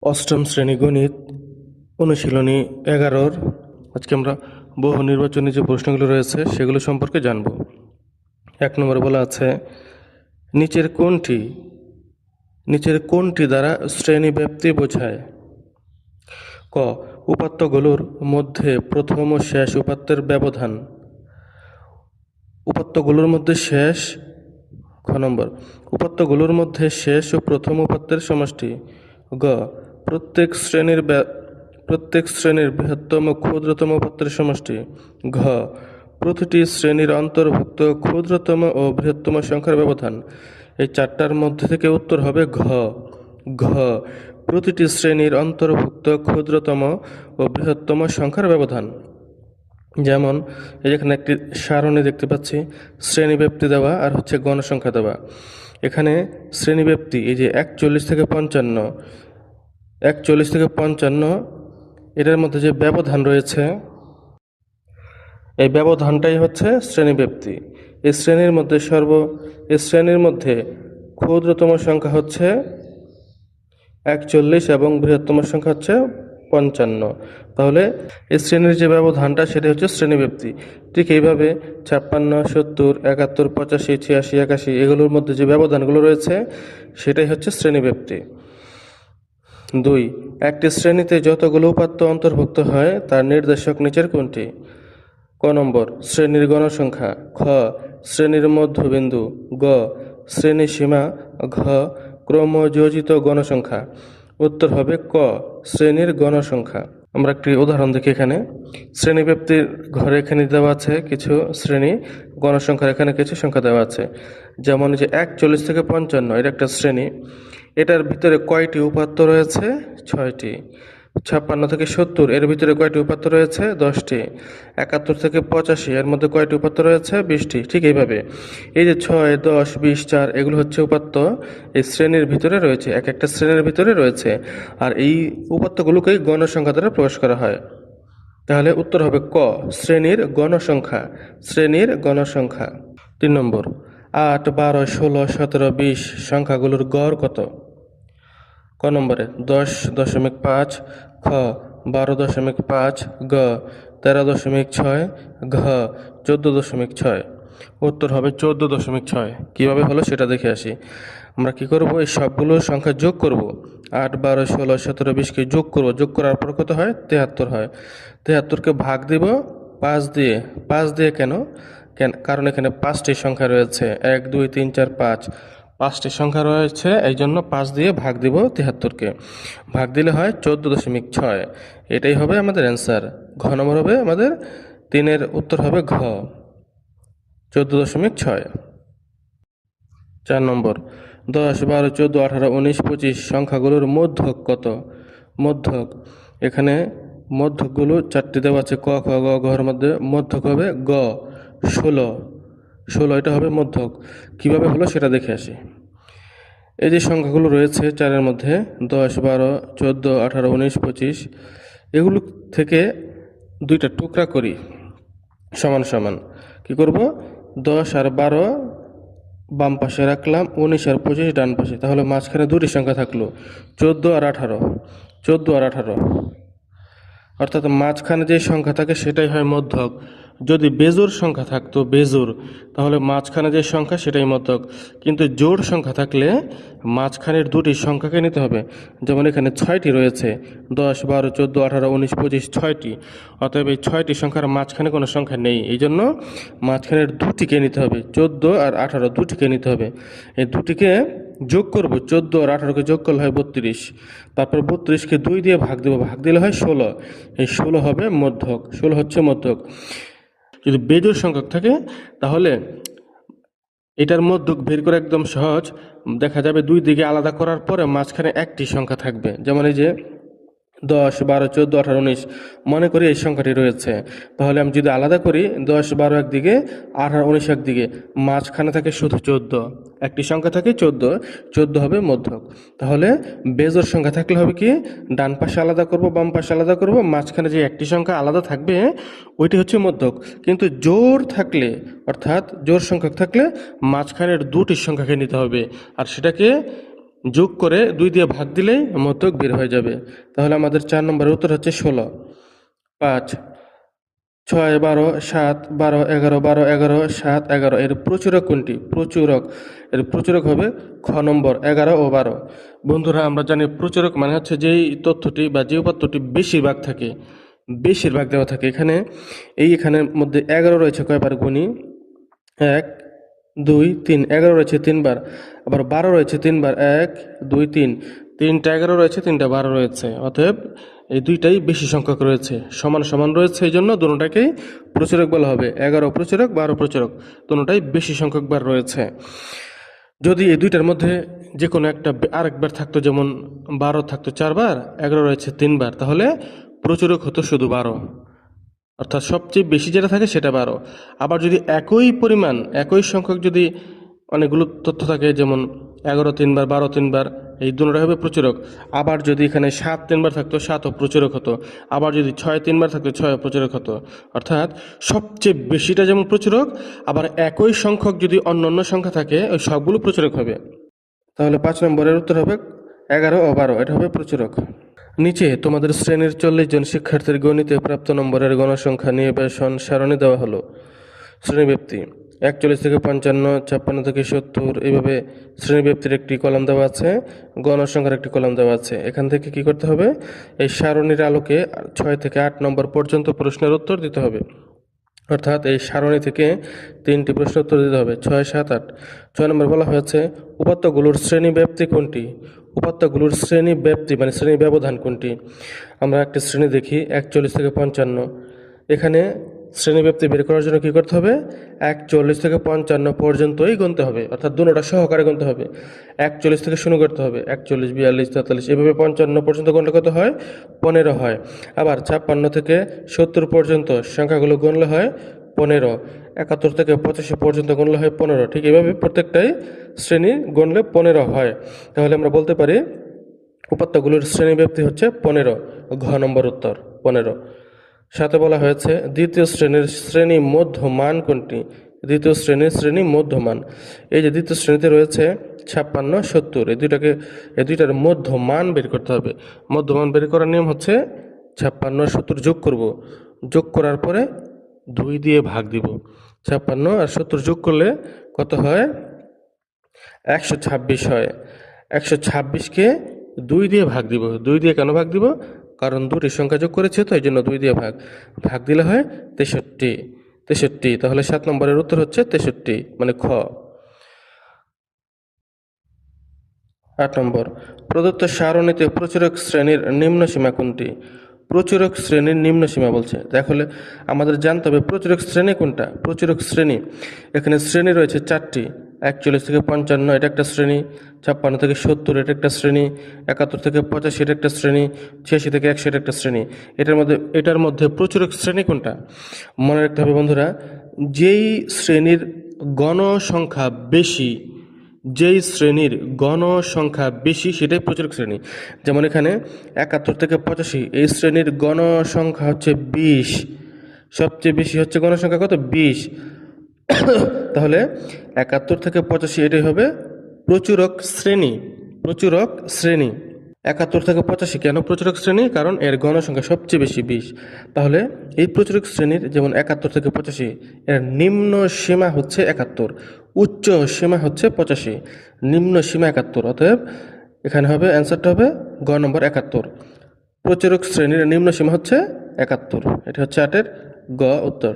অষ্টম শ্রেণী গণিত অনুশীলনী 11-র আজকে আমরা বহু নির্বাচনী যে প্রশ্নগুলো রয়েছে সেগুলো সম্পর্কে জানব। 1 নম্বরে বলা আছে, নিচের কোনটি দ্বারা শ্রেণী ব্যাপ্তি বোঝায়? ক. উপাত্তগুলোর মধ্যে প্রথম ও শেষ উপাত্তের ব্যবধান। উপাত্তগুলোর মধ্যে শেষ খ নম্বর উপাত্তগুলোর মধ্যে শেষ ও প্রথম উপাত্তের সমষ্টি। গ. প্রত্যেক শ্রেণীর বৃহত্তম ও ক্ষুদ্রতম উপাত্তের সমষ্টি। ঘ. প্রতিটি শ্রেণীর অন্তর্ভুক্ত ক্ষুদ্রতম ও বৃহত্তম সংখ্যার ব্যবধান। এই চারটার মধ্যে থেকে উত্তর হবে ঘ। ঘ. প্রতিটি শ্রেণীর অন্তর্ভুক্ত ক্ষুদ্রতম ও বৃহত্তম সংখ্যার ব্যবধান। যেমন এই যেখানে একটি সারণী দেখতে পাচ্ছি, শ্রেণীব্যাপ্তি দেওয়া আর হচ্ছে গণসংখ্যা দেওয়া। এখানে শ্রেণীব্যাপ্তি এই যে 41 থেকে 55, এটার মধ্যে যে ব্যবধান রয়েছে এই ব্যবধানটাই হচ্ছে শ্রেণীব্যাপ্তি। এই শ্রেণীর মধ্যে ক্ষুদ্রতম সংখ্যা হচ্ছে 41 এবং বৃহত্তম সংখ্যা হচ্ছে 55। তাহলে এই শ্রেণীর যে ব্যবধানটা সেটা হচ্ছে শ্রেণীব্যাপ্তি। ঠিক এইভাবে 56, 70, 71, 85, 86, 81 এগুলোর মধ্যে যে ব্যবধানগুলো রয়েছে সেটাই হচ্ছে শ্রেণীব্যাপ্তি। 2. একটি শ্রেণীতে যতগুলো উপাত্ত অন্তর্ভুক্ত হয় তার নির্দেশক নিচের কোনটি? ক নম্বর শ্রেণীর গণসংখ্যা। খ. শ্রেণীর মধ্যবিন্দু। গ. শ্রেণী সীমা। ঘ. ক্রমযোজিত গণসংখ্যা। উত্তর হবে ক. শ্রেণীর গণসংখ্যা। আমরা একটি উদাহরণ দেখি। এখানে শ্রেণীব্যাপ্তির ঘরে এখানে দেওয়া আছে কিছু শ্রেণী, গণসংখ্যার এখানে কিছু সংখ্যা দেওয়া আছে। যেমন যে 41 থেকে 55 এটা একটা শ্রেণী, এটার ভিতরে কয়টি উপাত্ত রয়েছে? 6টি। 56 থেকে 70 এর ভিতরে কয়টি উপাত্ত রয়েছে? 10টি। 71 থেকে 85 এর মধ্যে কয়টি উপাত্ত রয়েছে? 20টি। ঠিক এইভাবে এই যে 6, 10, 20, 4 এগুলো হচ্ছে উপাত্ত এই শ্রেণীর ভিতরে রয়েছে, এক একটা শ্রেণীর ভিতরে রয়েছে। আর এই উপাত্তগুলোকেই গণসংখ্যা দ্বারা প্রকাশ করা হয়। তাহলে উত্তর হবে ক. শ্রেণীর গণসংখ্যা। শ্রেণীর গণসংখ্যা। 3 নম্বর 8, 12, 16, 17, 20 সংখ্যাগুলোর গড় কত? ক নম্বরে 10.5। খ. 12.5। গ. 13.6। ঘ. 14.6। উত্তর হবে 14.6। কীভাবে হলো সেটা দেখে আসি। আমরা কি করব, এই সবগুলো সংখ্যা যোগ করব। 8, 12, 16, 17, 20কে যোগ করব। যোগ করার পর কত হয়? 73 হয়। 73কে ভাগ দিব 5 দিয়ে। 5 দিয়ে কেন? কারণ এখানে 5টি সংখ্যা রয়েছে, 1, 2, 3, 4, 5। 5টি সংখ্যা রয়েছে, এই জন্য 5 দিয়ে ভাগ দিব 73কে। ভাগ দিলে হয় 14.6। এটাই হবে আমাদের অ্যান্সার। ঘ নম্বর হবে আমাদের 3-এর উত্তর হবে ঘ, 14.6। 4 নম্বর 10, 12, 14, 18, 19, 25 সংখ্যাগুলোর মধ্যক কত? মধ্যক এখানে মধ্যকগুলো 4টি দেওয়া আছে, ক, খ, গ, ঘর মধ্যে মধ্যক হবে গ, 16। এটা হবে মধ্যক। কিভাবে হলো সেটা দেখে আসি। এই যে সংখ্যাগুলো রয়েছে 4-এর মধ্যে 10, 12, 14, 18, 19, 25 এগুলো থেকে দুইটা টুকরা করি সমান সমান। কি করব? 10 আর 12 বাম পাশে রাখলাম, 19 আর 25 ডান পাশে। তাহলে মাঝখানে দুটি সংখ্যা থাকলো, 14 আর 18। 14 আর 18 অর্থাৎ মাঝখানে যে সংখ্যা থাকে সেটাই হয় মধ্যক। যদি বেজোড় সংখ্যা থাকতো, তাহলে মাঝখানে যে সংখ্যা সেটাই মধ্যক। কিন্তু জোড় সংখ্যা থাকলে মাঝখানের দুটি সংখ্যাকে নিতে হবে। যেমন এখানে 6টি রয়েছে, 10, 12, 14, 18, 19, 25 6টি। অতএব এই 6টি সংখ্যার মাঝখানে কোনো সংখ্যা নেই, এই জন্য মাঝখানের দুটিকে নিতে হবে। 14 আর 18 দুটিকে নিতে হবে। এই দুটিকে যোগ করব, 14 আর 18কে যোগ করলে হয় 32। তারপর 32কে 2 দিয়ে ভাগ দেবো, ভাগ দিলে হয় 16। এই 16 হবে মধ্যক, 16 হচ্ছে মধ্যক। যদি বেজোড় সংখ্যক থাকে তাহলে এটার মধ্যক বের করা একদম সহজ। দেখা যাবে দুই দিকে আলাদা করার পরে মাঝখানে একটি সংখ্যা থাকবে। যেমন এই যে 10, 12, 14, 18, 19 মনে করি এই সংখ্যাটি রয়েছে। তাহলে আমি যদি আলাদা করি, 10, 12 একদিকে, 18, 19 একদিকে, মাঝখানে থাকে শুধু 14। একটি সংখ্যা থাকে 14, 14 হবে মধ্যক। তাহলে বেজোড় সংখ্যা থাকলে হবে কি, ডান পাশে আলাদা করব, বাম পাশে আলাদা করব, মাঝখানে যে একটি সংখ্যা আলাদা থাকবে ওইটি হচ্ছে মধ্যক। কিন্তু জোড় থাকলে, অর্থাৎ জোড় সংখ্যক থাকলে মাঝখানের দুটি সংখ্যাকে নিতে হবে, আর সেটাকে যোগ করে 2 দিয়ে ভাগ দিলেই মতক বের হয়ে যাবে। তাহলে আমাদের 4 নম্বরের উত্তর হচ্ছে 16। 5, 6, 12, 7, 12, 11, 12, 11, 7, 11 এর প্রচুরক কোনটি? এর প্রচুরক হবে খ নম্বর 11 ও 12। বন্ধুরা, আমরা জানি প্রচুরক মানে হচ্ছে যেই তথ্যটি বা যে উপাত্তটি বেশিরভাগ দেওয়া থাকে। এখানের মধ্যে 11 রয়েছে কয়বার গুণী? 1, 2, 3, 11 রয়েছে 3 বার, আবার 12 রয়েছে 3 বার, 1, 2, 3, 3টা 11 রয়েছে, 3টা 12 রয়েছে। অতএব এই দুইটাই বেশি সংখ্যক রয়েছে, সমান সমান রয়েছে, এই জন্য দুটোটাকেই প্রচুরক বলা হবে। 11 প্রচুরক, 12 প্রচুরক, দুটোটাই বেশি সংখ্যক বার রয়েছে। যদি এই দুইটার মধ্যে যে কোনো একটা আরেকবার থাকতো, যেমন 12 থাকতো 4 বার, 11 রয়েছে 3 বার, তাহলে প্রচুরক হতো শুধু 12, অর্থাৎ সবচেয়ে বেশি যেটা থাকে সেটা 12। আবার যদি একই সংখ্যক যদি অনেকগুলো তথ্য থাকে, যেমন 11 3 বার, 12 3 বার, এই দুটোটা হবে প্রচুরক। আবার যদি এখানে 7 3 বার থাকতো, 7ও প্রচুরক হতো। আবার যদি 6 3 বার থাকতো, 6ও প্রচুরক হতো। অর্থাৎ সবচেয়ে বেশিটা যেমন প্রচুরক, আবার একই সংখ্যক যদি অন্য সংখ্যা থাকে, ওই সবগুলো প্রচুরক হবে। তাহলে 5 নম্বরের উত্তর হবে 11 ও 12, এটা হবে প্রচুরক। নিচে তোমাদের শ্রেণীর 40 জন শিক্ষার্থীর গণিতে প্রাপ্ত নম্বরের গণসংখ্যা নির্বাচন সারণী দেওয়া হলো। শ্রেণীব্যাপ্তি 41 থেকে 55, 56 থেকে 70, এইভাবে শ্রেণীব্যাপ্তির একটি কলাম দেওয়া আছে, গণসংখ্যার একটি কলাম দেওয়া আছে। এখান থেকে কি করতে হবে? এই সারণীর আলোকে 6 থেকে 8 নম্বর পর্যন্ত প্রশ্নের উত্তর দিতে হবে। অর্থাৎ এই সারণী থেকে 3টি প্রশ্ন উত্তর দিতে হবে, 6, 7, 8। 6 নম্বর বলা হয়েছে উপাত্তগুলোর শ্রেণী ব্যাপ্তি কোনটি? উপাত্তগুলোর শ্রেণী ব্যাপ্তি মানে শ্রেণী ব্যবধান কোনটি? আমরা একটি শ্রেণী দেখি 41 থেকে 55। এখানে শ্রেণী ব্যাপ্তি বের করার জন্য কী করতে হবে? 41 থেকে 55 পর্যন্তই গুনতে হবে, অর্থাৎ দুটোটা সহকারে গুনতে হবে। 41 থেকে শুরু করতে হবে, 41, 42, 43, এভাবে 55 পর্যন্ত গুনলে কত হয়? 15 হয়। আবার 56 থেকে 70 পর্যন্ত সংখ্যাগুলো গুনলে হয় 15। 71 থেকে 85 পর্যন্ত গুনলে হয় 15। ঠিক এভাবে প্রত্যেকটাই শ্রেণী গুনলে 15 হয়। তাহলে আমরা বলতে পারি উপাত্তগুলোর শ্রেণী ব্যাপ্তি হচ্ছে 15। ঘ নম্বর উত্তর 15। সাথে বলা হয়েছে দ্বিতীয় শ্রেণীর শ্রেণী মধ্যমান কোনটি? দ্বিতীয় শ্রেণীর শ্রেণী মধ্যমান, এই যে দ্বিতীয় শ্রেণীতে রয়েছে 56, 70, এই দুইটার মধ্যমান বের করতে হবে। মধ্যমান বের করার নিয়ম হচ্ছে 56 আর 70 যোগ করব, যোগ করার পরে 2 দিয়ে ভাগ দিব। 56 আর 70 যোগ করলে কত হয়? 126 হয়। 126কে 2 দিয়ে ভাগ দিব। 2 দিয়ে কেন ভাগ দিব? কারণ দুটি সংখ্যা যোগ করেছে, তো এই জন্য 2 দিয়ে ভাগ দিলে হয় 63। তাহলে 7 নম্বরের উত্তর হচ্ছে 63, মানে খ। 8 নম্বর প্রদত্ত সারণীতে প্রচুরক শ্রেণীর নিম্ন সীমা কোনটি? প্রচুরক শ্রেণীর নিম্ন সীমা বলছে, তাহলে আমাদের জানতে হবে প্রচুরক শ্রেণী কোনটা। প্রচুরক শ্রেণী, এখানে শ্রেণী রয়েছে 4টি। 41 থেকে 55 এটা একটা শ্রেণী, 56 থেকে 70 এটা একটা শ্রেণী, 71 থেকে 85 এটা একটা শ্রেণী, 86 থেকে 100 এটা একটা শ্রেণী। এটার মধ্যে প্রচুরক শ্রেণী কোনটা? মনে রাখতে হবে বন্ধুরা, যেই শ্রেণীর গণসংখ্যা বেশি, সেটাই প্রচুরক শ্রেণী। যেমন এখানে 71 থেকে 85 এই শ্রেণীর গণসংখ্যা হচ্ছে 20, সবচেয়ে বেশি হচ্ছে গণসংখ্যা কত? 20। তাহলে 71 থেকে 85 এটাই হবে প্রচুরক শ্রেণী। 71 থেকে 85 কেন প্রচুরক শ্রেণী? কারণ এর গণসংখ্যা সবচেয়ে বেশি 20। তাহলে এই প্রচুরক শ্রেণীর, যেমন 71 থেকে 85, এর নিম্ন সীমা হচ্ছে 71, উচ্চ সীমা হচ্ছে 85, নিম্ন সীমা 71। অতএব এখানে হবে, অ্যান্সারটা হবে গ নম্বর 71। প্রচুরক শ্রেণীর নিম্ন সীমা হচ্ছে 71। এটা হচ্ছে 8-এর গ উত্তর।